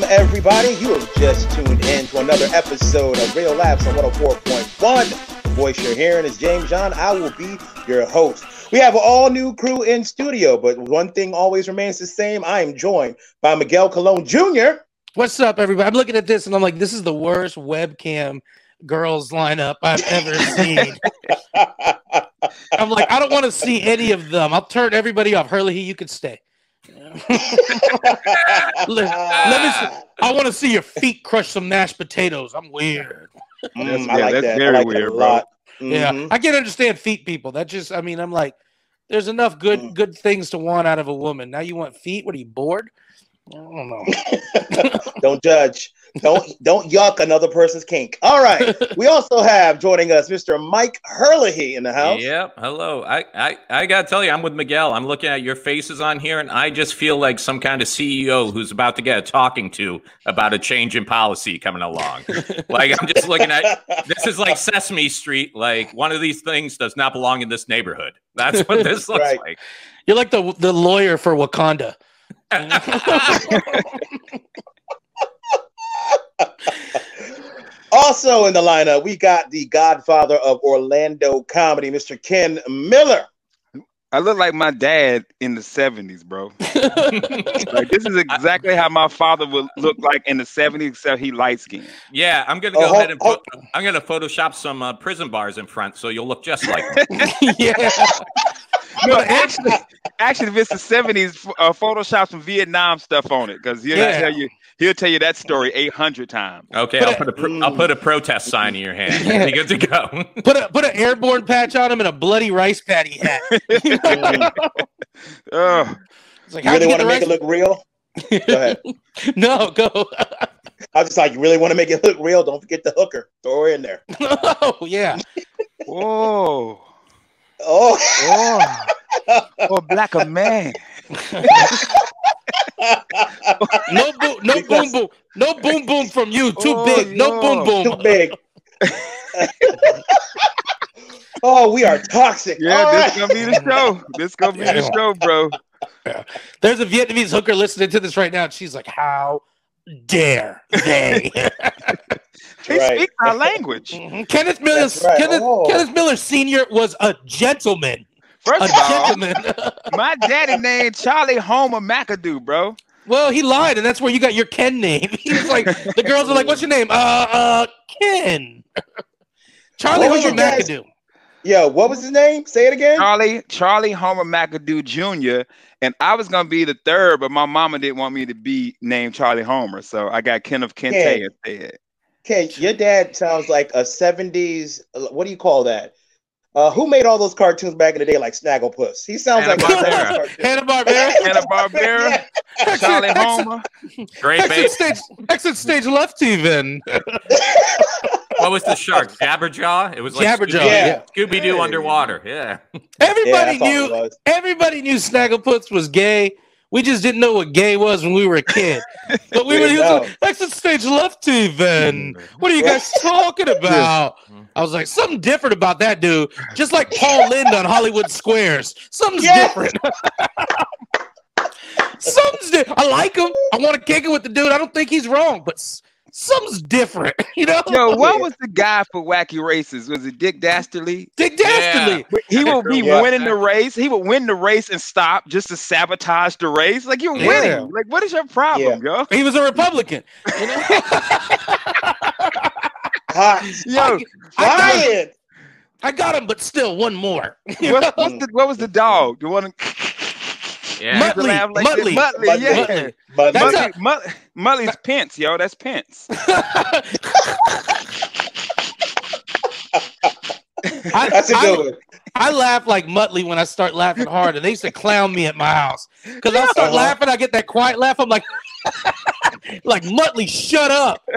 everybody? You have just tuned in to another episode of Real Laughs on 104.1. The voice you're hearing is James John. I will be your host. We have an all-new crew in studio, but one thing always remains the same. I am joined by Miguel Colon Jr. What's up, everybody? I'm looking at this, and I'm like, this is the worst webcam girls lineup I've ever seen. I'm like, I don't want to see any of them. I'll turn everybody off. Hurley, you could stay. let me see. I want to see your feet crush some mashed potatoes. I'm weird. I like that. Very I like weird, that a lot. Yeah, I can understand feet people. That just, I mean, I'm like, there's enough good things to want out of a woman. Now you want feet? What are you, bored? I don't know. Don't judge. Don't yuck another person's kink. All right. We also have joining us Mr. Mike Hurley in the house. Yep. Hello. I gotta tell you, I'm with Miguel. I'm looking at your faces on here, and I just feel like some kind of CEO who's about to get a talking to about a change in policy coming along. Like, I'm just looking at this is like Sesame Street. Like, one of these things does not belong in this neighborhood. That's what this looks Right. like. You're like the lawyer for Wakanda. Also in the lineup, we got the godfather of Orlando comedy, Mr. Ken Miller. I look like my dad in the 70s, bro. Like, this is exactly how my father would look like in the 70s, except he light skinned. Yeah, I'm gonna go ahead and I'm gonna Photoshop some prison bars in front, so you'll look just like him. Yeah. No, actually, if it's the 70s, Photoshop some Vietnam stuff on it, because he'll tell you that story 800 times. Okay, I'll put a protest sign in your hand. You'll be good to go. Put an airborne patch on him and a bloody rice patty hat. Oh, It's like, you really want to make it look real? Go ahead. No, go. I was just like, you really want to make it look real? Don't forget the hooker. Throw her in there. Oh, yeah. whoa. Oh. Black a man. No boom boom from you. Too big. No boom boom. Too big. Oh, we are toxic. Yeah, this is gonna be the show. This gonna be the show, bro. Yeah. There's a Vietnamese hooker listening to this right now, and she's like, "How dare they?" He speaks our language. Kenneth Miller, right. Kenneth Miller Sr. was a gentleman. First of all, my daddy named Charlie Homer McAdoo, bro. Well, he lied, and that's where you got your Ken name. He was like, the girls are like, "What's your name?" Ken. Charlie Homer McAdoo. Yeah, what was his name? Say it again. Charlie Homer McAdoo Jr. And I was gonna be the third, but my mama didn't want me to be named Charlie Homer, so I got Kenneth Kente instead. Okay, your dad sounds like a 70s. What do you call that? Who made all those cartoons back in the day, like Snagglepuss? He sounds like Hanna-Barbera. Hanna-Barbera. Charlie Homer. Great base. Exit stage left, even. What was the shark? Jabberjaw? It was like Jabberjaw. Scooby-Doo underwater. Yeah. Everybody knew Snagglepuss was gay. We just didn't know what gay was when we were a kid. But he was like, exit stage left, even. What are you guys talking about? I was like, something different about that dude. Just like Paul Lynde on Hollywood Squares. Something's different. Something's different. I like him. I want to kick it with the dude. I don't think he's wrong, but something's different, you know? Yo, what was the guy for Wacky Races? Was it Dick Dastardly? Dick Dastardly. Yeah. He would be winning the race. He would win the race and stop just to sabotage the race. Like, you're winning. Like, what is your problem, yo? He was a Republican. You know? Yo, I got him, but still one more. What was the dog? The one. Yeah. Muttley. Yeah. Muttley's Pence, yo. That's Pence. That's a good one. I laugh like Muttley when I start laughing hard, and they used to clown me at my house because I start laughing. I get that quiet laugh. I'm like, like Muttley, shut up.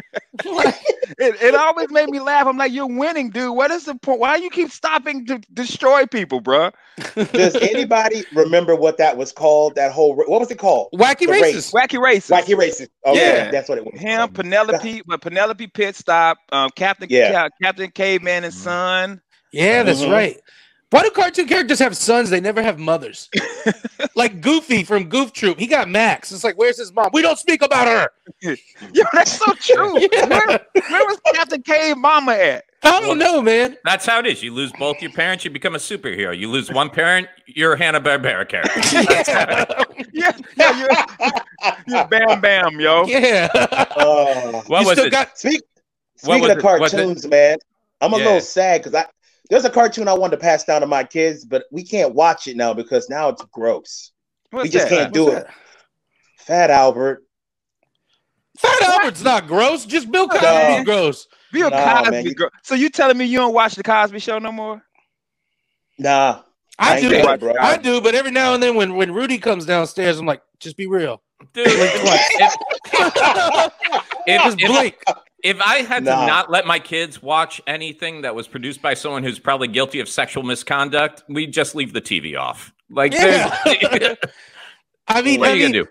It always made me laugh. I'm like, you're winning, dude. What is the point? Why you keep stopping to destroy people, bro? Does anybody remember what that was called? That whole what was it called? Wacky Races. Wacky Races. Wacky Races. Okay, yeah, that's what it was. Him, Penelope Pit Stop, Captain Caveman and Son. Yeah, that's right. Why do cartoon characters have sons? They never have mothers. Like Goofy from Goof Troop. He got Max. It's like, where's his mom? We don't speak about her. Yo, that's so true. Where was Captain K mama at? I don't know, man. That's how it is. You lose both your parents, you become a superhero. You lose one parent, you're a Hanna-Barbera character. You're Bam Bam, yo. Yeah. What was it? Speaking of cartoons, man, I'm a little sad because there's a cartoon I wanted to pass down to my kids, but we can't watch it now because now it's gross. We just can't do it. Fat Albert. Fat Albert's not gross. Just Bill Cosby's gross. Bill Cosby. So you telling me you don't watch the Cosby Show no more? Nah. I do, but every now and then when Rudy comes downstairs, I'm like, just be real. Dude, if I had to not let my kids watch anything that was produced by someone who's probably guilty of sexual misconduct, we'd just leave the TV off. Like, I mean, what are you gonna do?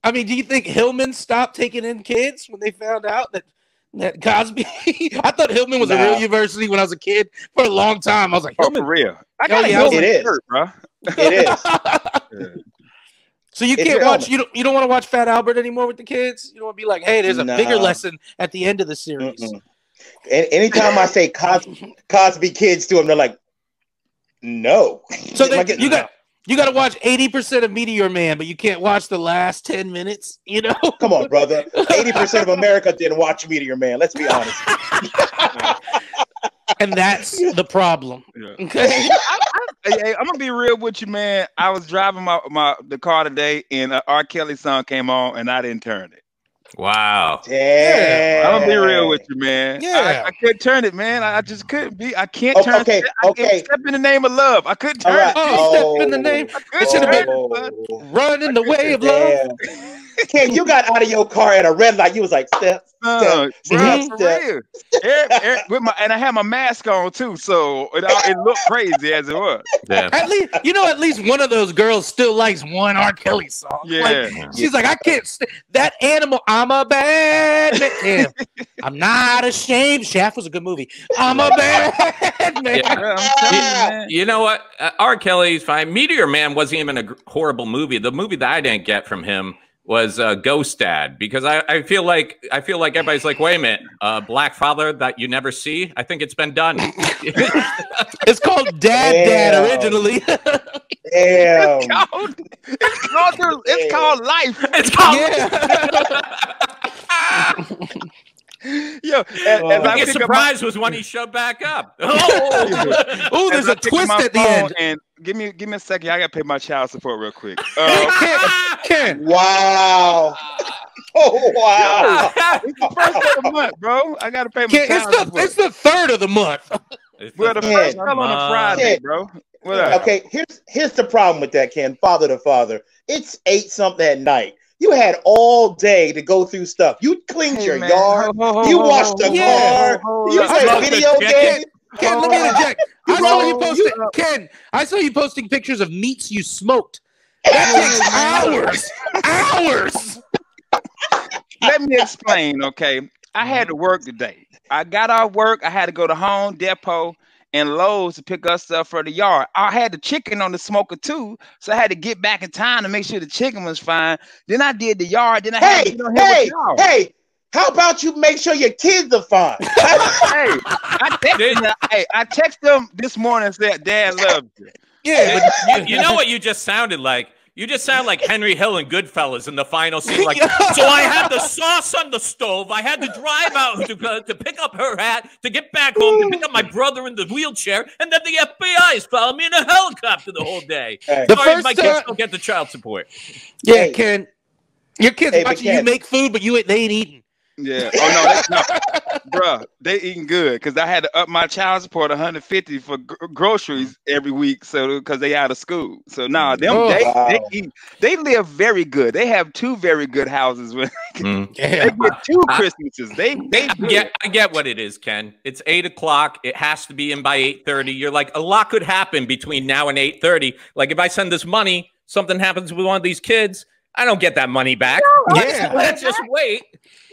I mean, do you think Hillman stopped taking in kids when they found out that Cosby? I thought Hillman was a real university when I was a kid for a long time. I was like, Hillman, for real. It is, bro. It is. So you can't watch. You don't want to watch Fat Albert anymore with the kids. You don't want to be like, hey, there's a bigger lesson at the end of the series. Anytime I say Cosby Kids to them, they're like, no. So you got to watch 80% of Meteor Man, but you can't watch the last 10 minutes. You know, come on, brother. 80% of America didn't watch Meteor Man. Let's be honest. And that's the problem. Okay. I'm gonna be real with you, man. I was driving the car today, and an R. Kelly song came on, and I didn't turn it. Wow. Damn. I'm gonna be real with you, man. Yeah. I couldn't turn it, man. I just couldn't be. I can't turn it. Okay. Step in the name of love. I couldn't turn it. Step in the name. It should have been run in the way of love. Ken, you got out of your car at a red light. You was like, step. And I had my mask on too, so it looked crazy as it was. Yeah. At least one of those girls still likes one R. Kelly song. Yeah, she's like, I can't. That animal. I'm a bad man. I'm not ashamed. Shaft was a good movie. I'm a bad man. Yeah. You know what? R. Kelly's fine. Meteor Man wasn't even a horrible movie. The movie that I didn't get from him was Ghost Dad, because I feel like everybody's like, wait a minute, Black Father that you never see. I think it's been done. It's called Dad originally. Damn. It's called life. It's called. Yo, I get surprised was when he showed back up. Oh, there's a twist at the end. And give me a second. I gotta pay my child support real quick. Ken. Wow. Oh wow. It's the first of the month, bro. I gotta pay my child support. It's the third of the month. Well, the first fell on a Friday, bro. Okay, here's the problem with that, Ken. Father to father. It's 8-something at night. You had all day to go through stuff. You cleaned your yard. You washed the car. You played video games. Ken, let me interject. I saw you posting pictures of meats you smoked. That takes hours. Let me explain, okay? I had to work today. I got off work. I had to go to Home Depot and Lowe's to pick up stuff for the yard. I had the chicken on the smoker too, so I had to get back in time to make sure the chicken was fine. Then I did the yard. Then I had to get on here with y'all. Hey, how about you make sure your kids are fine? I texted them this morning and said, Dad loves you. Yeah, but you know what you just sounded like? You just sound like Henry Hill and Goodfellas in the final scene. Like, so I had the sauce on the stove. I had to drive out to pick up her hat, to get back home, to pick up my brother in the wheelchair, and then the FBI is following me in a helicopter the whole day. Sorry, my kids don't get the child support. Yeah, Ken. Your kids watching you make food, but they ain't eating. Yeah. Oh no, bro. They eating good because I had to up my child support $150 for groceries every week, so because they out of school. So now they eat. They live very good. They have 2 very good houses. When they get 2 Christmases. I get what it is, Ken. It's 8 o'clock. It has to be in by 8:30. You're like, a lot could happen between now and 8:30. Like if I send this money, something happens with one of these kids, I don't get that money back. Let's just wait.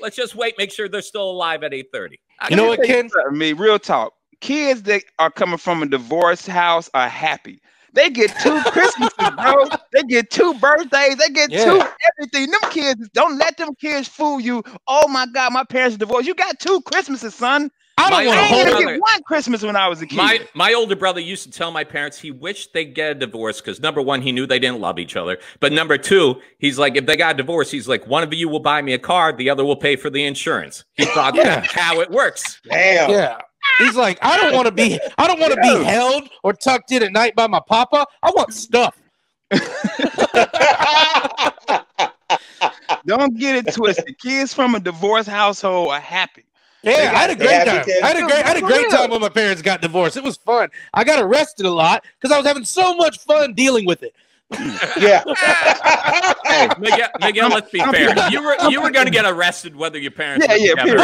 Let's just wait. Make sure they're still alive at 8:30. You know what, Ken? Real talk. kids that are coming from a divorced house are happy. They get 2 Christmases, bro. They get 2 birthdays. They get 2 everything. Them kids, don't let them kids fool you. Oh my God, my parents are divorced. You got 2 Christmases, son. I don't want to get 1 Christmas when I was a kid. My older brother used to tell my parents he wished they'd get a divorce because number 1, he knew they didn't love each other. But number 2, he's like, if they got a divorce, he's like, one of you will buy me a car, the other will pay for the insurance. He thought that's how it works. Damn. Yeah. He's like, I don't want to be held or tucked in at night by my papa. I want stuff. Don't get it twisted. Kids from a divorced household are happy. Yeah, I had a great time. I had a great time when my parents got divorced. It was fun. I got arrested a lot because I was having so much fun dealing with it. Yeah. Hey, Miguel, let's be fair. You were going to get arrested whether your parents were together.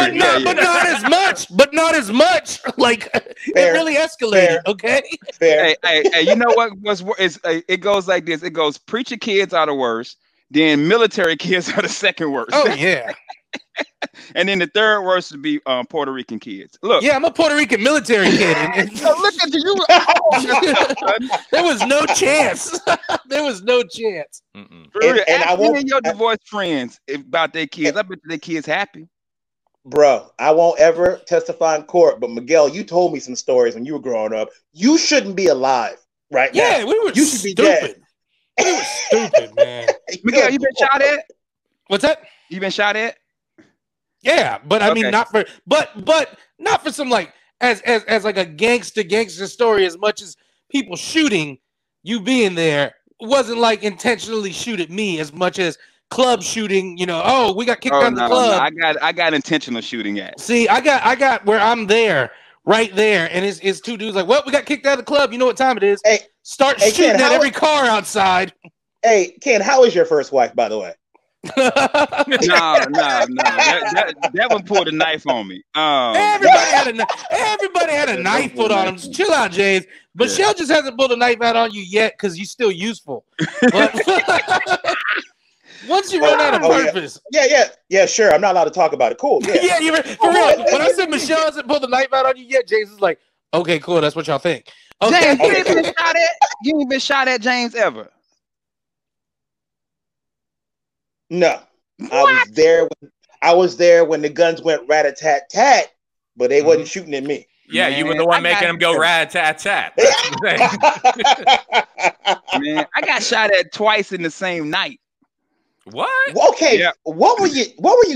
But not as much. But not as much. Like it really escalated. Okay. Fair. Hey, you know what? It goes like this. It goes: preacher kids are the worst. Then military kids are the second worst. Oh yeah. And then the third worst would be Puerto Rican kids. Look, yeah, I'm a Puerto Rican military kid. Look at you. There was no chance. There was no chance. And I want your divorced friends about their kids. I bet their kids happy. Bro, I won't ever testify in court, but Miguel, you told me some stories when you were growing up. You shouldn't be alive right now. Yeah, we were. You should be dead. We were stupid, man. Miguel, you been shot at? What's that? You been shot at? Yeah, but I mean, not for, but not for some like as like a gangster story. As much as people shooting, you being there wasn't like intentionally shoot at me as much as club shooting. You know, oh, we got kicked out of the club. No, I got intentional shooting at. See, I got where I'm there, right there, and it's 2 dudes like, well, we got kicked out of the club. You know what time it is? Hey, start shooting Ken, at every car outside. Hey, Ken, how is your first wife, by the way? No. That one pulled a knife on me. Everybody had a knife put on him. Just chill out, James. Michelle just hasn't pulled a knife out on you yet because you're still useful. But once you run out of purpose. Yeah, sure. I'm not allowed to talk about it. Cool. Yeah, for real. When I said Michelle hasn't pulled a knife out on you yet, James is like, okay, cool. That's what y'all think. Okay. James, you ain't been shot at, James, ever. No, what? I was there when the guns went rat-a-tat-tat, but they wasn't shooting at me. Yeah, man, you were the one making them go rat-a-tat-tat. Man, I got shot at twice in the same night. What? Okay, yeah. What were you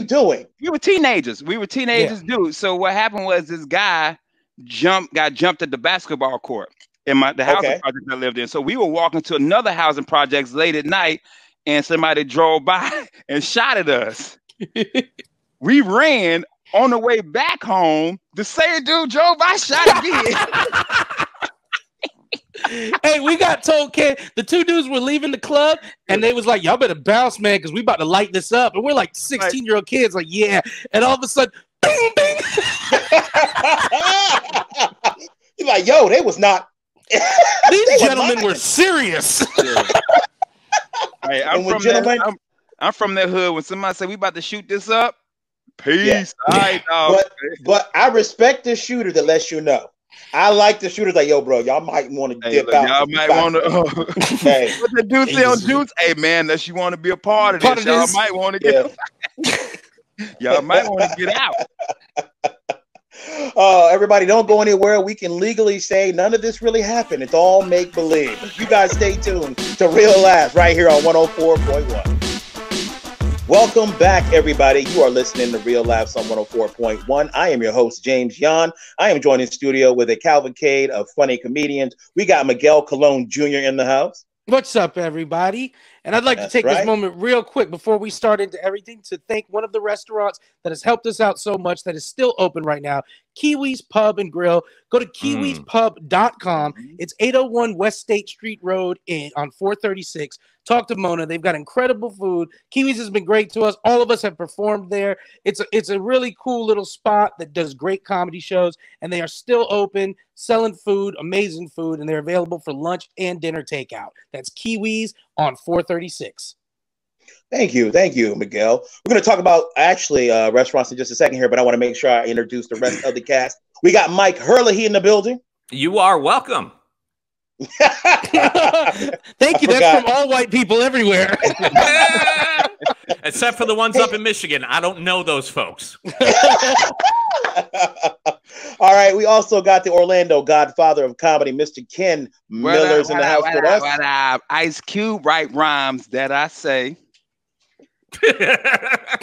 doing? We were teenagers, dude. So what happened was this guy got jumped at the basketball court in the housing project I lived in. So we were walking to another housing project late at night. And somebody drove by and shot at us. We ran on the way back home. The same dude drove by, shot again. Hey, we got told, Ken, the 2 dudes were leaving the club, and they was like, y'all better bounce, man, because we about to light this up. And we're like 16-year-old kids, like, yeah. And all of a sudden, bing, bing. You're like, yo, they was not. These gentlemen were serious. Hey, I'm from that hood. When somebody say we about to shoot this up, peace. Yeah. All right, dog. But I respect the shooter that lets you know. I like the shooters like, yo, bro, y'all might want to dip out. Y'all might want to. Hey, what the dude say on Juice? Hey, man, unless you want to be a part of this, y'all might want to get. Y'all might want to get out. Everybody, don't go anywhere. We can legally say none of this really happened. It's all make believe. You guys stay tuned to Real Laughs right here on 104.1. Welcome back, everybody. You are listening to Real Laughs on 104.1. I am your host, James Yan. I am joined in studio with a cavalcade of funny comedians. We got Miguel Colon Jr. in the house. What's up, everybody? And I'd like to take this moment real quick before we start into everything to thank one of the restaurants that has helped us out so much that is still open right now, Kiwi's Pub and Grill. Go to kiwispub.com. It's 801 West State Street Road on 436. Talk to Mona. They've got incredible food. Kiwi's has been great to us. All of us have performed there. It's a really cool little spot that does great comedy shows, and they are still open, selling food, amazing food, and they're available for lunch and dinner takeout. That's Kiwi's on 436. Thank you, Miguel. We're going to talk about actually restaurants in just a second here, but I want to make sure I introduce the rest of the cast. We got Mike Herlihy in the building. You are welcome. Thank you. That's from all white people everywhere. Except for the ones up in Michigan. I don't know those folks. All right. We also got the Orlando godfather of comedy, Mr. Ken Miller's in the house with us. What up? Ice Cube write rhymes that I say. Okay.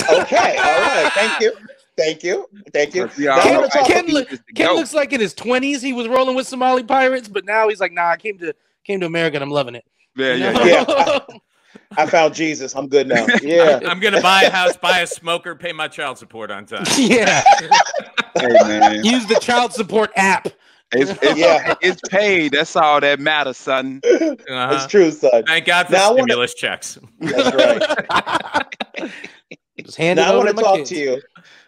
All right. Thank you. Thank you. Ken looks like in his 20s. He was rolling with Somali pirates, but now he's like, nah, I came to America and I'm loving it. Yeah. I found Jesus. I'm good now. Yeah. I'm going to buy a house, buy a smoker, pay my child support on time. Yeah. Hey, man. Use the child support app. It's paid. That's all that matters, son. It's true, son. Thank God for stimulus checks. That's right. Now I want to talk to you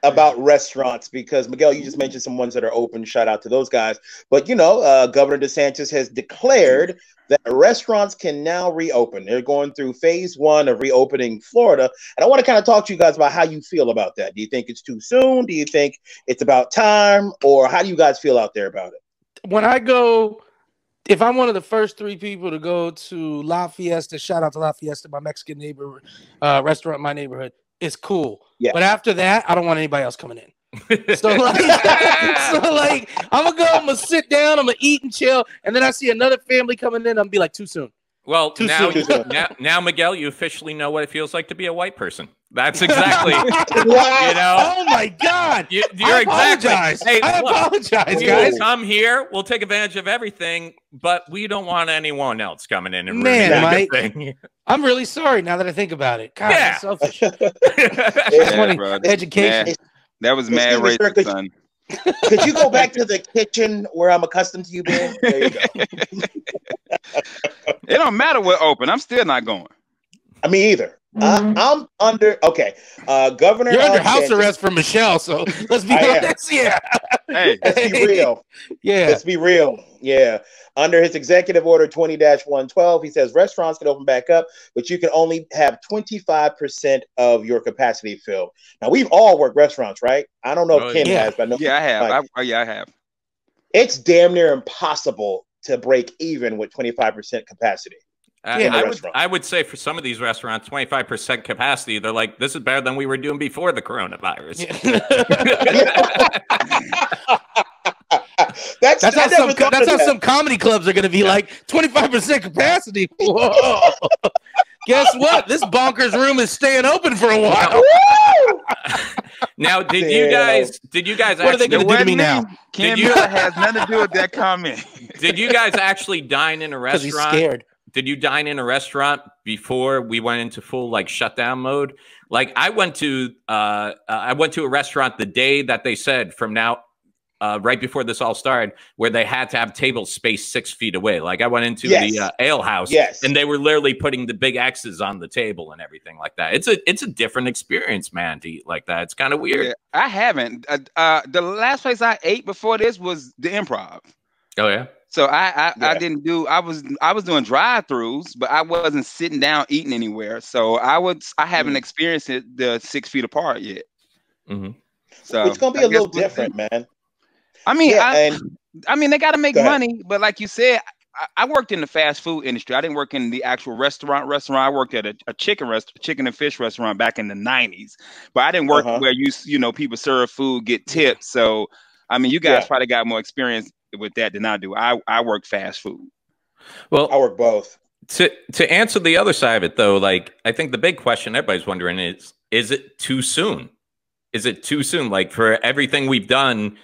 about restaurants because, Miguel, you just mentioned some ones that are open. Shout out to those guys. But, Governor DeSantis has declared that restaurants can now reopen. They're going through phase 1 of reopening Florida. And I want to kind of talk to you guys about how you feel about that. Do you think it's too soon? Do you think it's about time? Or how do you guys feel out there about it? When I go, if I'm one of the first 3 people to go to La Fiesta, shout out to La Fiesta, my Mexican neighbor restaurant in my neighborhood, it's cool. Yeah. But after that, I don't want anybody else coming in. So I'm gonna go, I'm gonna sit down, I'm gonna eat and chill, and then I see another family coming in, I'm gonna be like, too soon. Well, now, Miguel, you officially know what it feels like to be a white person. That's exactly, Oh my God! You're exactly. Hey, I apologize, guys. Come here, we'll take advantage of everything, but we don't want anyone else coming in and Mike, I'm really sorry now that I think about it. God, that's selfish. Education. That was mad racist, son. Could you go back to the kitchen where I'm accustomed to you being? There you go. It don't matter what open. I'm still not going. Me either. I'm under. Okay, Governor. You're under house arrest for Michelle. So let's be honest. Yeah. Hey, let's be real. Yeah. Let's be real. Yeah. Under his executive order 20-112, he says restaurants can open back up, but you can only have 25% of your capacity filled. Now we've all worked restaurants, right? I don't know if Ken has, but I know. Yeah, I have. I have. It's damn near impossible to break even with 25% capacity. I would say for some of these restaurants, 25% capacity, they're like, this is better than we were doing before the coronavirus. That's how some comedy clubs are going to be like 25% capacity. Whoa. Guess what? This bonkers room is staying open for a while. Now, did you guys what are they going to do to me now? Ken Miller has nothing to do with that comment. Did you guys actually dine in a restaurant? Because he's scared. Did you dine in a restaurant before we went into full shutdown mode? I went to a restaurant the day that they said from now, right before this all started, where they had to have tables spaced 6 feet away. I went into the ale house, and they were literally putting the big X's on the table and everything like that. It's a different experience, man, to eat like that. It's kind of weird. Yeah, I haven't. The last place I ate before this was the Improv. Oh yeah. So I didn't do. I was doing drive-throughs, but I wasn't sitting down eating anywhere. So I haven't experienced it the 6 feet apart yet. Mm-hmm. So it's gonna be a little different, man. I mean, they got to make money, but like you said, I worked in the fast food industry. I didn't work in the actual restaurant. I worked at a chicken and fish restaurant back in the 90s, but I didn't work where people serve food, get tips. So I mean, you guys probably got more experience with that than I do. I work fast food. Well, I work both. To answer the other side of it, though, I think the big question everybody's wondering is it too soon? Is it too soon? For everything we've done,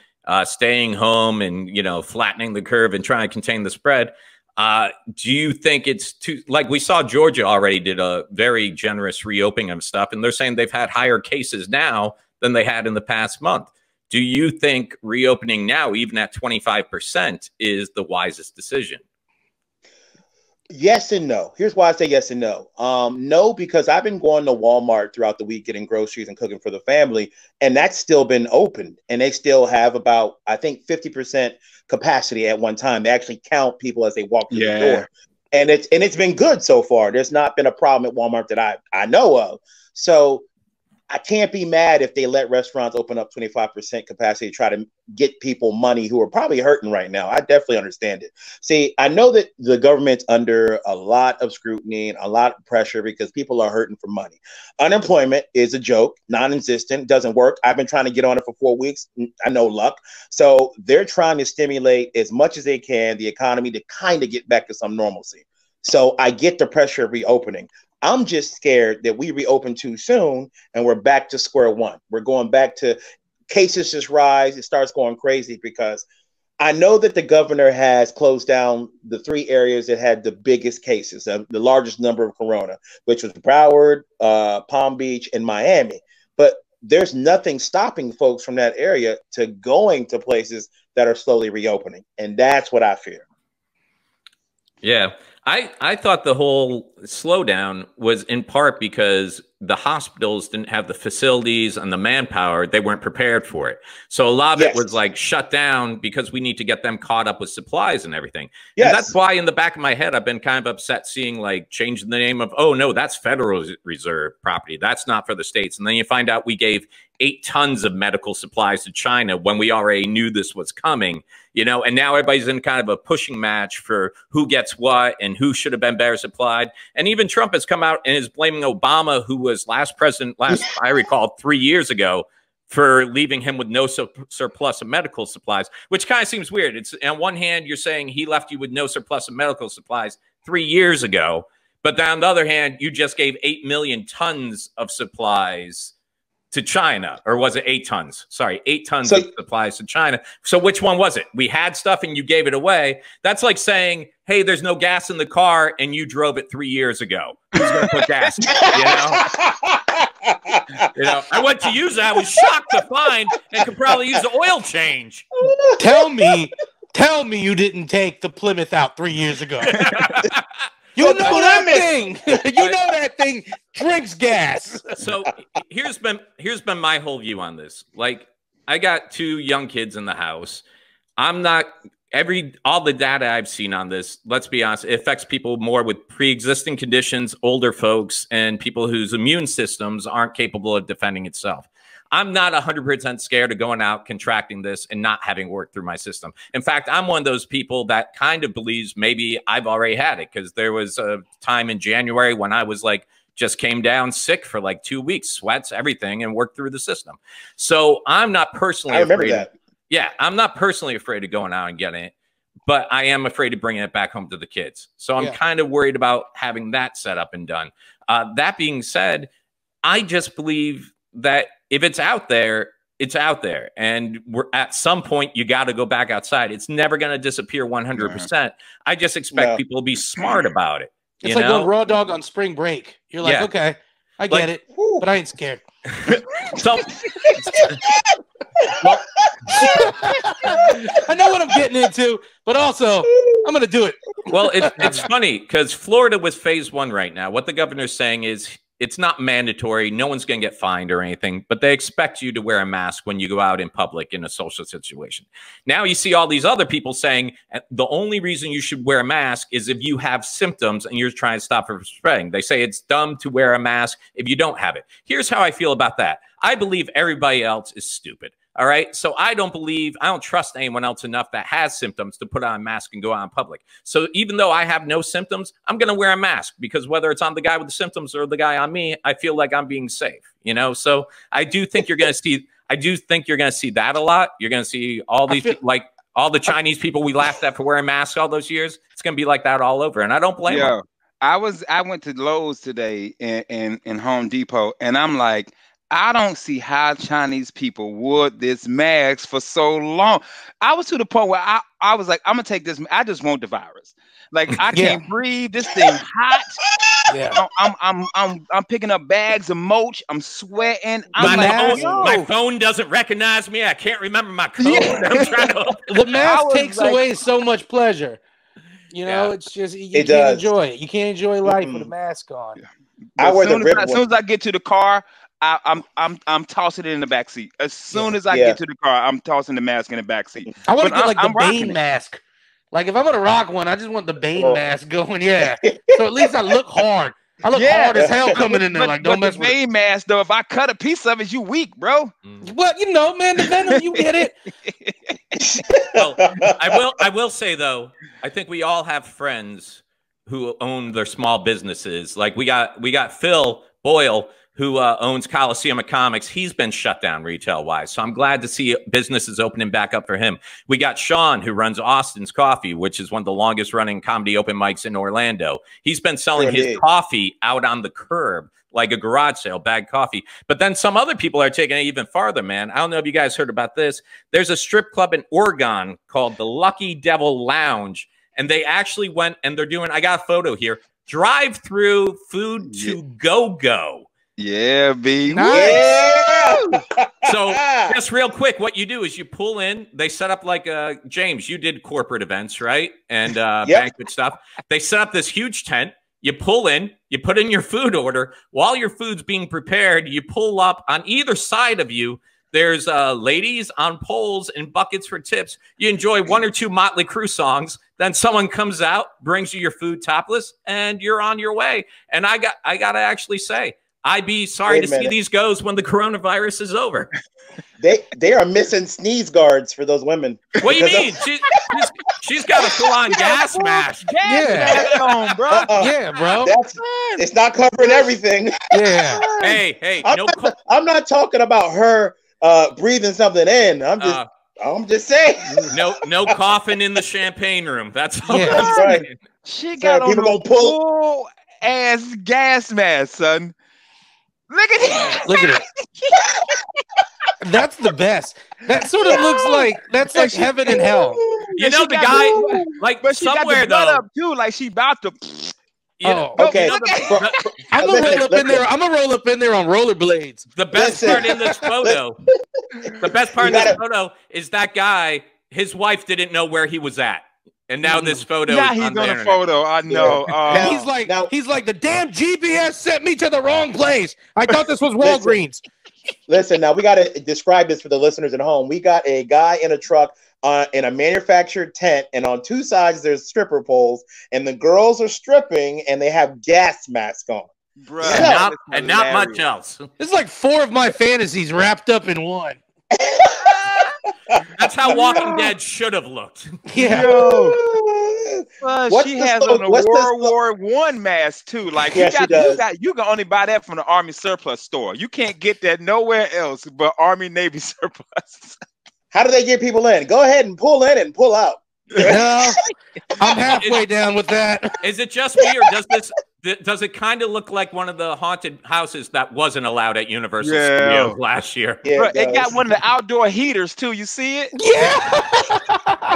staying home and, flattening the curve and trying to contain the spread, do you think it's too, we saw Georgia already did a very generous reopening of stuff, and they're saying they've had higher cases now than they had in the past month. Do you think reopening now, even at 25%, is the wisest decision? Yes and no. Here's why I say yes and no. No, because I've been going to Walmart throughout the week getting groceries and cooking for the family, and that's still been open. And they still have about, I think, 50% capacity at one time. They actually count people as they walk through the door. And it's been good so far. There's not been a problem at Walmart that I know of. So I can't be mad if they let restaurants open up 25% capacity to try to get people money who are probably hurting right now. I definitely understand it. See, I know that the government's under a lot of scrutiny and a lot of pressure because people are hurting for money. Unemployment is a joke, non-existent, doesn't work. I've been trying to get on it for 4 weeks. I know luck. So they're trying to stimulate as much as they can the economy to kind of get back to some normalcy. So I get the pressure of reopening. I'm just scared that we reopen too soon and we're back to square one. We're going back to cases just rise. It starts going crazy because I know that the governor has closed down the 3 areas that had the biggest cases, the largest number of corona, which was Broward, Palm Beach, and Miami. But there's nothing stopping folks from that area to going to places that are slowly reopening. And that's what I fear. Yeah. I thought the whole slowdown was in part because the hospitals didn't have the facilities and the manpower. They weren't prepared for it. So a lot of it was like shut down because we need to get them caught up with supplies and everything. Yes. And that's why in the back of my head, I've been kind of upset seeing like changing the name of, oh no, that's Federal Reserve property. That's not for the states. And then you find out we gave 8 tons of medical supplies to China when we already knew this was coming, you know, and now everybody's in kind of a pushing match for who gets what and who should have been better supplied. And even Trump has come out and is blaming Obama, who was last president, I recall 3 years ago, for leaving him with no surplus of medical supplies, which kind of seems weird. It's on one hand, you're saying he left you with no surplus of medical supplies 3 years ago, but on the other hand, you just gave 8 million tons of supplies to China, or was it 8 tons? Sorry, 8 tons of supplies to China. So which one was it? We had stuff and you gave it away. That's like saying, hey, there's no gas in the car and you drove it 3 years ago. Who's going to put gas in it, you know? You know, I went to use it. I was shocked to find and could probably use the oil change. Tell me you didn't take the Plymouth out 3 years ago. You know that thing. You know that thing drinks gas. So here's been my whole view on this. Like, I got 2 young kids in the house. I'm not all the data I've seen on this, let's be honest, it affects people more with pre-existing conditions, older folks, and people whose immune systems aren't capable of defending itself. I'm not 100% scared of going out, contracting this, and not having worked through my system. In fact, I'm one of those people that kind of believes maybe I've already had it, because there was a time in January when I was like, just came down sick for like 2 weeks, sweats, everything, and worked through the system. So I'm not personally afraid. Yeah, I'm not personally afraid of going out and getting it, but I am afraid of bringing it back home to the kids. So I'm kind of worried about having that set up and done. That being said, I just believe that if it's out there, it's out there. And at some point, you got to go back outside. It's never going to disappear 100%. I just expect people to be smart about it. It's like going raw dog on spring break. You're like, okay, I get it, but I ain't scared. So, I know what I'm getting into, but also I'm going to do it. Well, it's funny because Florida was phase 1 right now. What the governor's saying is it's not mandatory. No one's going to get fined or anything, but they expect you to wear a mask when you go out in public in a social situation. Now you see all these other people saying the only reason you should wear a mask is if you have symptoms and you're trying to stop it from spreading. They say it's dumb to wear a mask if you don't have it. Here's how I feel about that. I believe everybody else is stupid. All right. So I don't trust anyone else enough that has symptoms to put on a mask and go out in public. So even though I have no symptoms, I'm going to wear a mask because whether it's on the guy with the symptoms or the guy on me, I feel like I'm being safe, you know? So I do think you're going to see that a lot. You're going to see all these like all the Chinese people we laughed at for wearing masks all those years. It's going to be like that all over. And I don't blame them. I went to Lowe's today in Home Depot, and I'm like, I don't see how Chinese people wore this mask for so long. I was to the point where I was like, I'm gonna take this. I just want the virus. Like I can't breathe. This thing hot. Yeah. I'm picking up bags of mulch. I'm sweating. My phone doesn't recognize me. I can't remember my code. I'm trying to... The mask takes away so much pleasure. You know, it's just you can't enjoy it. You can't enjoy life with a mask on. As soon as I get to the car, I'm tossing it in the back seat. As soon as I get to the car, I'm tossing the mask in the back seat. I want to get like the Bane mask. Like if I'm gonna rock one, I just want the Bane mask going. Yeah. So at least I look hard. I look hard as hell coming in there. Like, don't mess the with it. main mask, though, if I cut a piece of it, you weak, bro. Well, you know, man, the Venom, you get it. Well, I will say though, I think we all have friends who own their small businesses. Like we got Phil Boyle, who owns Coliseum of Comics. He's been shut down retail-wise, so I'm glad to see businesses opening back up for him. We got Sean, who runs Austin's Coffee, which is one of the longest-running comedy open mics in Orlando. He's been selling his coffee out on the curb, like a garage sale, bagged coffee. But then some other people are taking it even farther, man. I don't know if you guys heard about this. There's a strip club in Oregon called the Lucky Devil Lounge, and they actually went and they're doing, I got a photo here, drive-through food to go-go. Yeah, B. Nice. Yeah. So just real quick, what you do is you pull in, they set up like James, you did corporate events, right? And banquet stuff. They set up this huge tent. You pull in, you put in your food order. While your food's being prepared, you pull up on either side of you. There's ladies on poles and buckets for tips. You enjoy one or two Motley Crue songs. Then someone comes out, brings you your food topless, and you're on your way. And I gotta actually say, I'd be sorry to see these goes when the coronavirus is over. They are missing sneeze guards for those women. What do you mean? She's got a full-on gas mask. On, bro. Yeah, bro. It's not covering everything. Yeah. Hey. I'm not talking about her breathing something in. I'm just saying. No coughing in the champagne room. That's all. Yeah. That's right. She got on a full ass gas mask, son. Look at it. Look at it. That's the best. That sort of looks like that's like heaven and hell. You know the guy, like, but somewhere though, up too, like she about to. Okay. I'm gonna roll up in there on rollerblades. The best part in this photo, is that guy. His wife didn't know where he was at. And now this photo. Yeah, he's on a photo. I know. Yeah. He's like the damn GPS sent me to the wrong place. I thought this was Walgreens. Listen, now we got to describe this for the listeners at home. We got a guy in a truck in a manufactured tent, and on two sides there's stripper poles, and the girls are stripping, and they have gas masks on. Bro, and not much else. This is like 4 of my fantasies wrapped up in one. That's how Walking Dead should have looked. Yeah. She has on a World War I mask too. Like you can only buy that from the Army surplus store. You can't get that nowhere else but Army Navy surplus. How do they get people in? Go ahead and pull in and pull out. No, I'm halfway down with that. Is it just me, or does it kind of look like one of the haunted houses that wasn't allowed at Universal Studios last year? Yeah, bro, it got one of the outdoor heaters too. You see it? Yeah.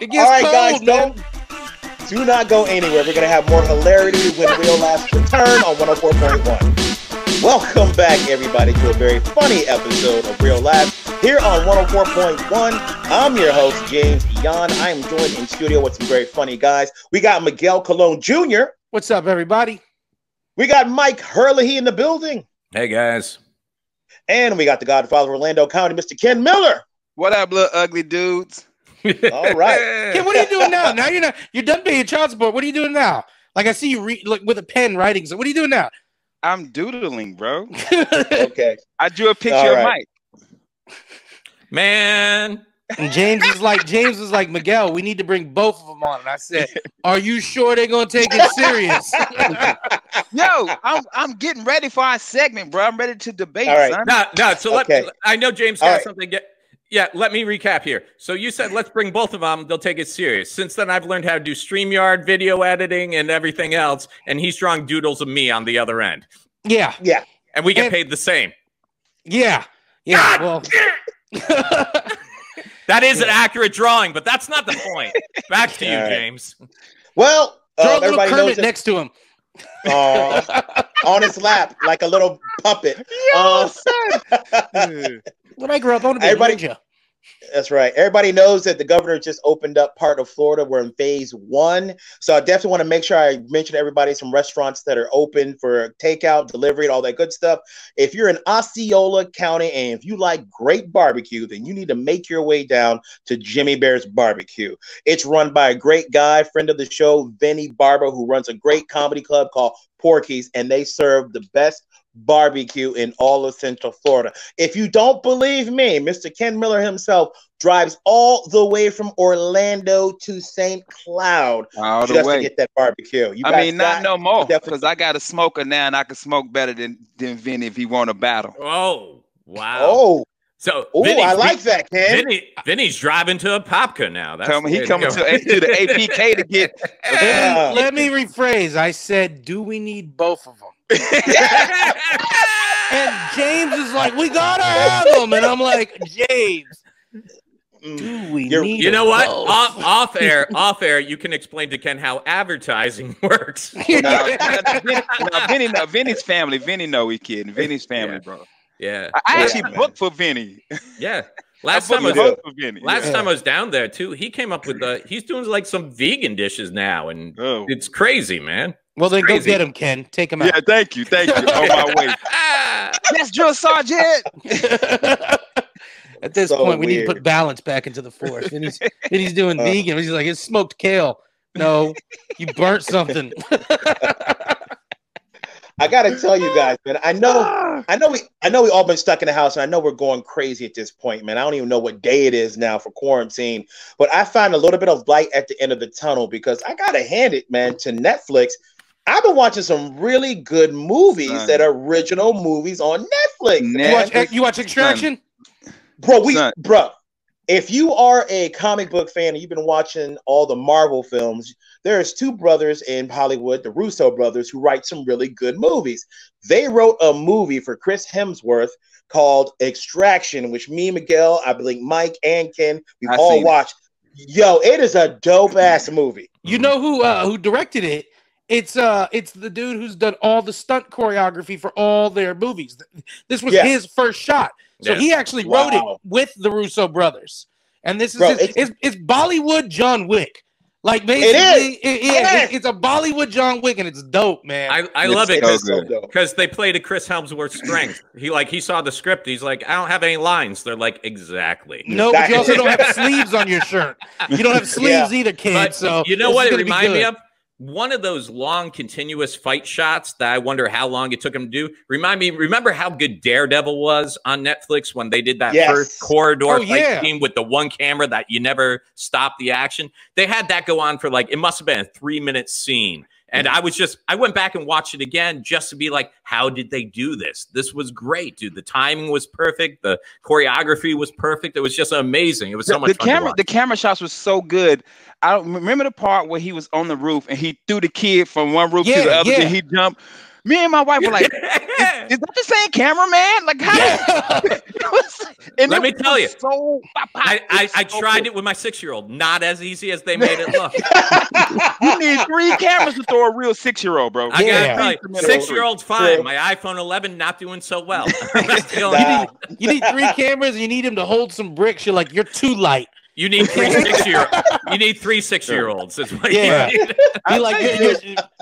It gets all right, cold, guys, do not go anywhere. We're gonna have more hilarity when Real Laughs return on 104.1. Welcome back, everybody, to a very funny episode of Real Laughs here on 104.1. I'm your host, James Yan. I am joined in studio with some very funny guys. We got Miguel Colon Jr. What's up, everybody? We got Mike Herlihy in the building. Hey, guys. And we got the Godfather of Orlando County, Mr. Ken Miller. What up, little ugly dudes? All right. Ken, what are you doing now? Now you're done paying child support. What are you doing now? Like I see you with a pen writing. So what are you doing now? I'm doodling, bro. Okay. I drew a picture of Mike. Man. And James was like, Miguel, we need to bring both of them on. And I said, are you sure they're gonna take it serious? Yo, I'm getting ready for our segment, bro. I'm ready to debate. All right. Son. No. So I know James got something. Yeah, let me recap here. So you said let's bring both of them. They'll take it serious. Since then, I've learned how to do StreamYard video editing and everything else. And he's drawing doodles of me on the other end. Yeah. Yeah. And we get paid the same. Yeah. Yeah. Well, that is an accurate drawing, but that's not the point. Back to you, James. Well, draw a little Kermit next to him. On his lap, like a little puppet. When I grew up, I want to be a ninja. That's right. Everybody knows that the governor just opened up part of Florida. We're in phase 1. So I definitely want to make sure I mention to everybody some restaurants that are open for takeout, delivery, and all that good stuff. If you're in Osceola County and if you like great barbecue, then you need to make your way down to Jimmy Bear's Barbecue. It's run by a great guy, friend of the show, Vinny Barber, who runs a great comedy club called Porky's, and they serve the best barbecue in all of Central Florida. If you don't believe me, Mr. Ken Miller himself drives all the way from Orlando to St. Cloud just to get that barbecue. Not no more, because I got a smoker now, and I can smoke better than Vinny if he want a battle. Oh, wow. Oh. So, I like that, Ken. Vinny's driving to a Popka now. He coming to the APK to get. Let me rephrase. I said, do we need both of them? And James is like, we gotta have them, and I'm like, James, do we need? You know what? Off air, you can explain to Ken how advertising works. Vinny's family. Vinny know we kidding. Vinny's family, bro. Yeah, I actually booked for Vinny. Yeah. Last time I was down there too, he came up with he's doing like some vegan dishes now, and it's crazy, man. Well, then go get him, Ken. Take him out. Yeah, thank you. On my way. Yes, Drill Sergeant. At this point, we need to put balance back into the force. And he's doing vegan. He's like, it's smoked kale. No, you burnt something. I gotta tell you guys, man. I know we all been stuck in the house, and I know we're going crazy at this point, man. I don't even know what day it is now for quarantine, but I find a little bit of light at the end of the tunnel because I gotta hand it, man, to Netflix. I've been watching some really good movies that are original movies on Netflix. You watch Extraction? Bro, if you are a comic book fan and you've been watching all the Marvel films, there's 2 brothers in Hollywood, the Russo brothers, who write some really good movies. They wrote a movie for Chris Hemsworth called Extraction, which me, Miguel, I believe Mike and Ken, we've all watched. Yo, it is a dope ass movie. You know who directed it? It's the dude who's done all the stunt choreography for all their movies. This was his first shot. So he actually wrote it with the Russo brothers. And this is it's Bollywood John Wick. Like basically it's a Bollywood John Wick, and it's dope, man. I love it because they play to Chris Hemsworth's strength. He saw the script. He's like, I don't have any lines. They're like, exactly. No, but you also don't have sleeves on your shirt. You don't have sleeves either, kid. But so you know what it reminded me of? One of those long, continuous fight shots that I wonder how long it took him to do. Remember how good Daredevil was on Netflix when they did that first corridor fight scene with the one camera that you never stopped the action? They had that go on for it must have been a 3-minute scene. And I went back and watched it again just to be like, how did they do this? This was great, dude. The timing was perfect. The choreography was perfect. It was just amazing. It was so much fun to watch. The camera shots was so good. I don't remember the part where he was on the roof and he threw the kid from one roof to the other and he jumped. Me and my wife were like, is that the same cameraman? Like, how? Let me tell you, I tried it with my 6-year-old. Not as easy as they made it look. You need 3 cameras to throw a real 6-year-old, bro. I gotta tell you, 6-year-old's fine. My iPhone 11 not doing so well. You need 3 cameras, and you need him to hold some bricks. You're like, you're too light. You need 3 6-year-olds. That's what you need.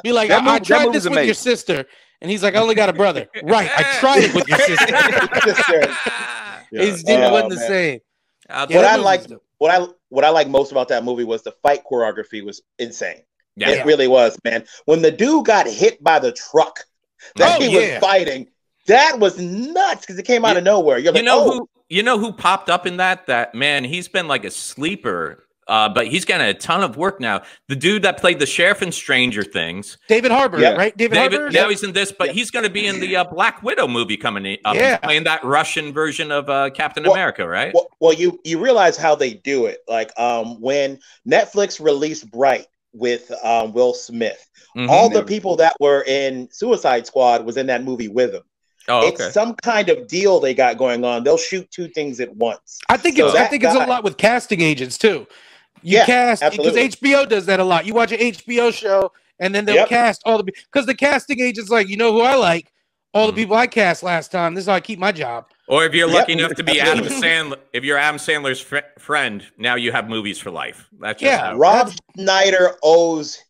Be like, I tried this with your sister. And he's like, I only got a brother. Right. I tried it with your sister. It wasn't the same. What I like most about that movie was the fight choreography was insane. Yeah. It really was, man. When the dude got hit by the truck that he was fighting, that was nuts because it came out of nowhere. You're like, you know who popped up in that man? He's been like a sleeper, but he's getting a ton of work now. The dude that played the sheriff in Stranger Things, David Harbour, right? David Harbour. Now he's in this, but he's going to be in the Black Widow movie coming up. He's playing that Russian version of Captain America, right? Well, you realize how they do it. Like when Netflix released Bright with Will Smith, all the people that were in Suicide Squad was in that movie with him. Oh, okay. It's some kind of deal they got going on. They'll shoot 2 things at once. I think it's a lot with casting agents too. You cast because HBO does that a lot. You watch an HBO show and then they'll cast all because the casting agents like, you know who I like? all the people I cast last time. This is how I keep my job. Or if you're lucky enough to be Adam Sandler, if you're Adam Sandler's friend, now you have movies for life. That's just Rob Schneider owes.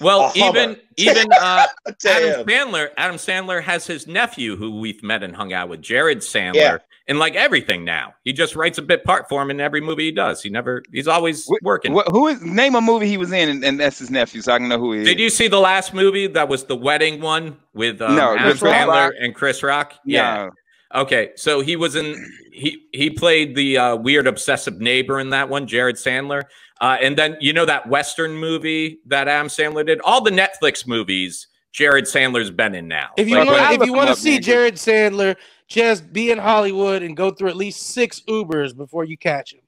Even Adam Sandler has his nephew who we've met and hung out with, Jared Sandler, in like everything now. He just writes a bit part for him in every movie he does. He's always working. Name a movie he was in, and that's his nephew, so I can know who he is. Did you see the last movie that was the wedding one with Adam Sandler and Chris Rock? Yeah. No. Okay, so he was in. He played the weird obsessive neighbor in that one, Jared Sandler. And then, that Western movie that Adam Sandler did, all the Netflix movies, Jared Sandler's been in now. If you want to see Jared Sandler, just be in Hollywood and go through at least 6 Ubers before you catch him.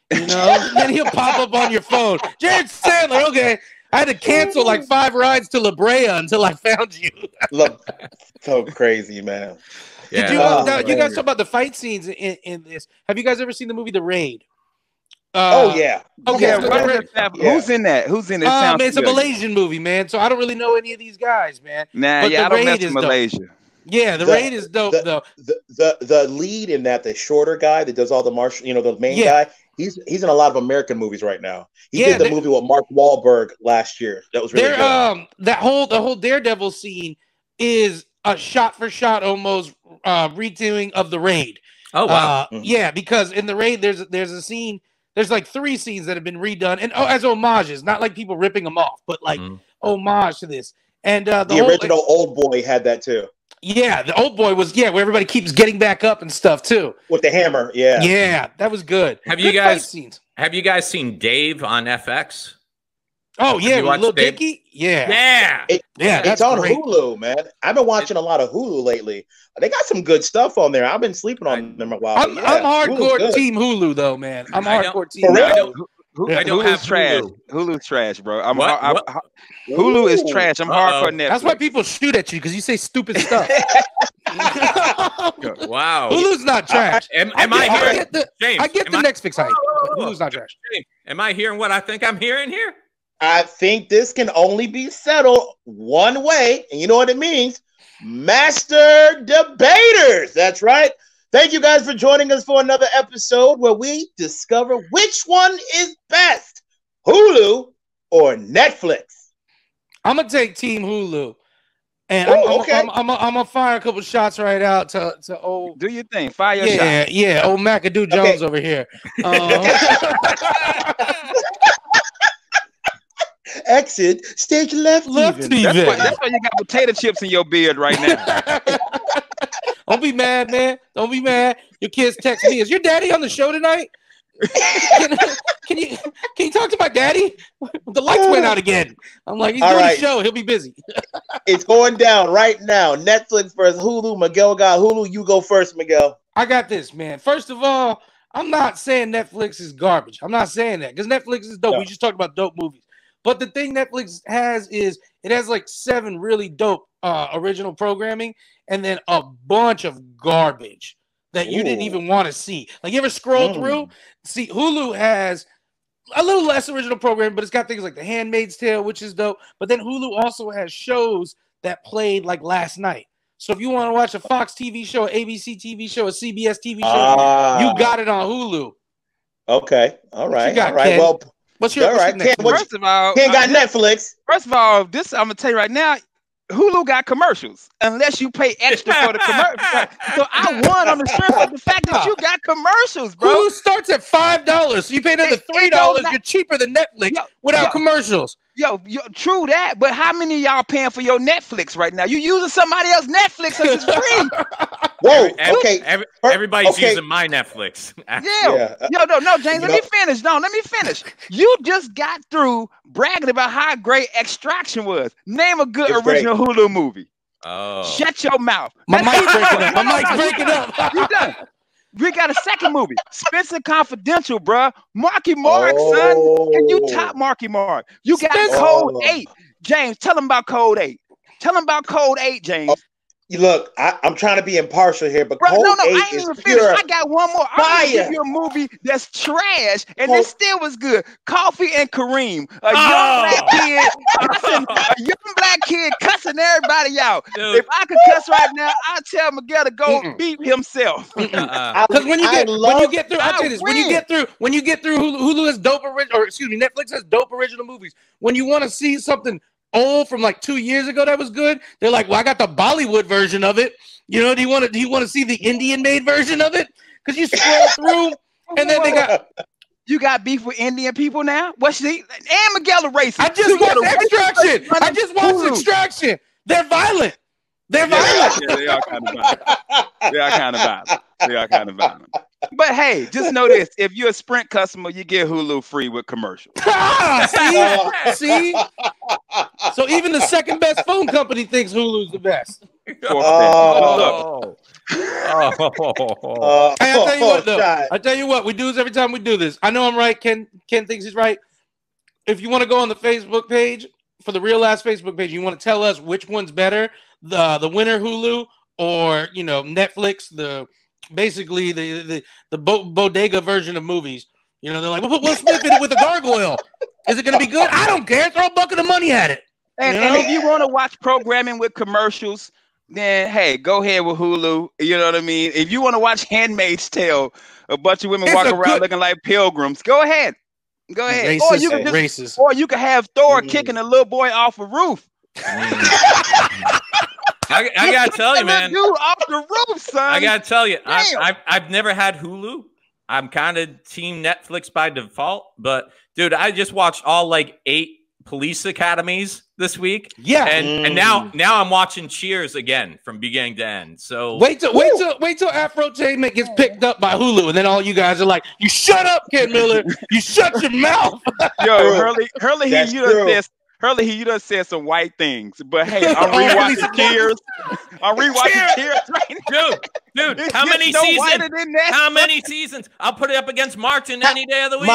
Then he'll pop up on your phone. Jared Sandler, okay. I had to cancel like 5 rides to La Brea until I found you. So crazy, man. Yeah. You guys talk about the fight scenes in this. Have you guys ever seen the movie The Raid? Okay. Who's in that? Who's in it? Man, it's a Malaysian movie, man. So I don't really know any of these guys, man. Nah, but I don't mess with Malaysia. Yeah, The Raid is dope, though. The lead in that, the shorter guy that does all the martial, the main guy, he's in a lot of American movies right now. He did the movie with Mark Wahlberg last year. That was really good. The whole Daredevil scene is a shot-for-shot almost redoing of The Raid. Oh, wow. Yeah, because in The Raid, there's a scene. There's like 3 scenes that have been redone, and as homages, not like people ripping them off, but like homage to this. And the original Old Boy had that too. Yeah, the Old Boy was where everybody keeps getting back up and stuff too with the hammer. Yeah, that was good. Have you guys seen Dave on FX? Oh yeah, Little Dicky. Yeah. It's on Hulu, man. I've been watching a lot of Hulu lately. They got some good stuff on there. I've been sleeping on them a while. I'm hardcore team Hulu though, man. I'm hardcore team. Hulu's trash. Hulu's trash, bro. Hulu is trash. I'm hardcore Netflix. That's why people shoot at you because you say stupid stuff. Wow. Hulu's not trash. I get the Netflix hype. Hulu's not trash. Am I hearing what I think I'm hearing here? I think this can only be settled one way, and you know what it means? Master Debaters. That's right. Thank you guys for joining us for another episode where we discover which one is best, Hulu or Netflix. I'm gonna take Team Hulu, and I'm gonna fire a couple shots right out to old. Do your thing, fire your shot. Yeah, old McAdoo Jones over here. Exit stage left even. That's why you got potato chips in your beard right now. Don't be mad, man. Don't be mad. Your kids text me, is your daddy on the show tonight? Can you talk to my daddy? The lights went out again. I'm like, he's doing a show. He'll be busy. It's going down right now. Netflix versus Hulu. Miguel got Hulu. You go first, Miguel. I got this, man. First of all, I'm not saying Netflix is garbage. I'm not saying that because Netflix is dope. No. We just talked about dope movies. But the thing Netflix has is it has like 7 really dope original programming and then a bunch of garbage that you didn't even want to see. Like you ever scroll through? See, Hulu has a little less original programming, but it's got things like The Handmaid's Tale, which is dope. But then Hulu also has shows that played like last night. So if you want to watch a Fox TV show, an ABC TV show, a CBS TV show, you got it on Hulu. Okay. All right. Got, all right. Ken? Well, what's your next? First of all, Ken got Netflix. First of all, this I'm gonna tell you right now. Hulu got commercials unless you pay extra for the commercials. So I won on the strength of the fact that you got commercials, bro. Hulu starts at $5, so you pay another $3. You're cheaper than Netflix without commercials. Yo, true that, but how many of y'all paying for your Netflix right now? You using somebody else's Netflix because it's free. Whoa, okay. Everybody's using my Netflix. Yeah. No, James, let me finish. No, let me finish. You just got through bragging about how great Extraction was. Name a good original Hulu movie. Oh. Shut your mouth. My mic's breaking up. My mic's breaking up. You done. We got a second movie, Spencer Confidential, bruh. Marky Mark, son. Can you top Marky Mark? You got Code 8. James, tell him about Code 8. Tell him about Code 8, James. Look, I'm trying to be impartial here, but bro, Code 8 I ain't is even finished. pure I got one more. I'm gonna give you a movie that's trash, and it still was good. Coffee and Kareem, a young black kid cussing everybody out. Dude. If I could cuss right now, I'd tell Miguel to go beat himself. Because when you get through Hulu has dope original, or excuse me, Netflix has dope original movies. When you want to see something old from like 2 years ago that was good, they're like, well, I got the Bollywood version of it. You know, do you want to see the Indian made version of it? Because you scroll through and then they got you got beef with Indian people now? What's the and Miguel a racist? I just watched Extraction. They're violent. They're violent. Yeah, they are kind of violent. But hey, just know this: if you're a Sprint customer, you get Hulu free with commercials. See? So even the second best phone company thinks Hulu's the best. Hey, I tell you what, though. I tell you what, we do this every time we do this. I know I'm right. Ken thinks he's right. If you want to go on the Facebook page, for the Real Last Facebook page, you want to tell us which one's better, the winner Hulu or Netflix, basically the bodega version of movies. They're like, we'll put Will Smith in it with a gargoyle. Is it going to be good? I don't care. Throw a bucket of money at it. And if you want to watch programming with commercials, then hey, go ahead with Hulu. You know what I mean? If you want to watch Handmaid's Tale, a bunch of women walking around looking like pilgrims, go ahead. Go ahead. Racist. Or you can have Thor kicking a little boy off a roof. I gotta tell you, man. Dude, off the roof, son. I gotta tell you, I've never had Hulu. I'm kind of team Netflix by default, but dude, I just watched all 8 police academies this week. Yeah, and now I'm watching Cheers again from beginning to end. So wait till Afrotainment gets picked up by Hulu, and then all you guys are like, "You shut up, Ken Miller. You shut your mouth." Yo, Hurley, you done said some white things, but hey, I'm rewatching Cheers. I'm rewatching Cheers right now. Dude, how many seasons? How many seasons? I'll put it up against Martin any day of the week.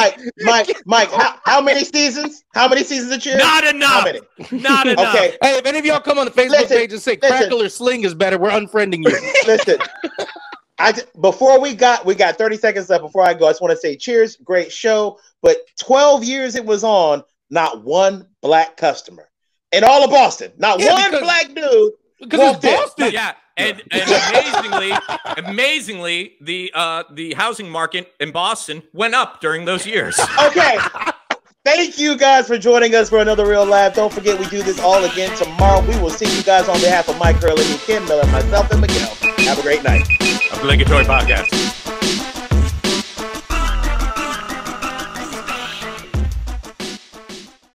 Mike, how many seasons? How many seasons of Cheers? Not enough. How many? Not enough. Okay. Hey, if any of y'all come on the Facebook page and say Crackle or Sling is better, we're unfriending you. Listen, before we got 30 seconds left before I go, I just want to say Cheers, great show, but 12 years it was on. Not one black customer in all of Boston. Not one black dude. Because it's Boston. Yeah, and amazingly, the housing market in Boston went up during those years. Okay. Thank you guys for joining us for another Real Lab. Don't forget, we do this all again tomorrow. We will see you guys on behalf of Mike Hurley, Ken Miller, myself, and Miguel. Have a great night. Obligatory podcast.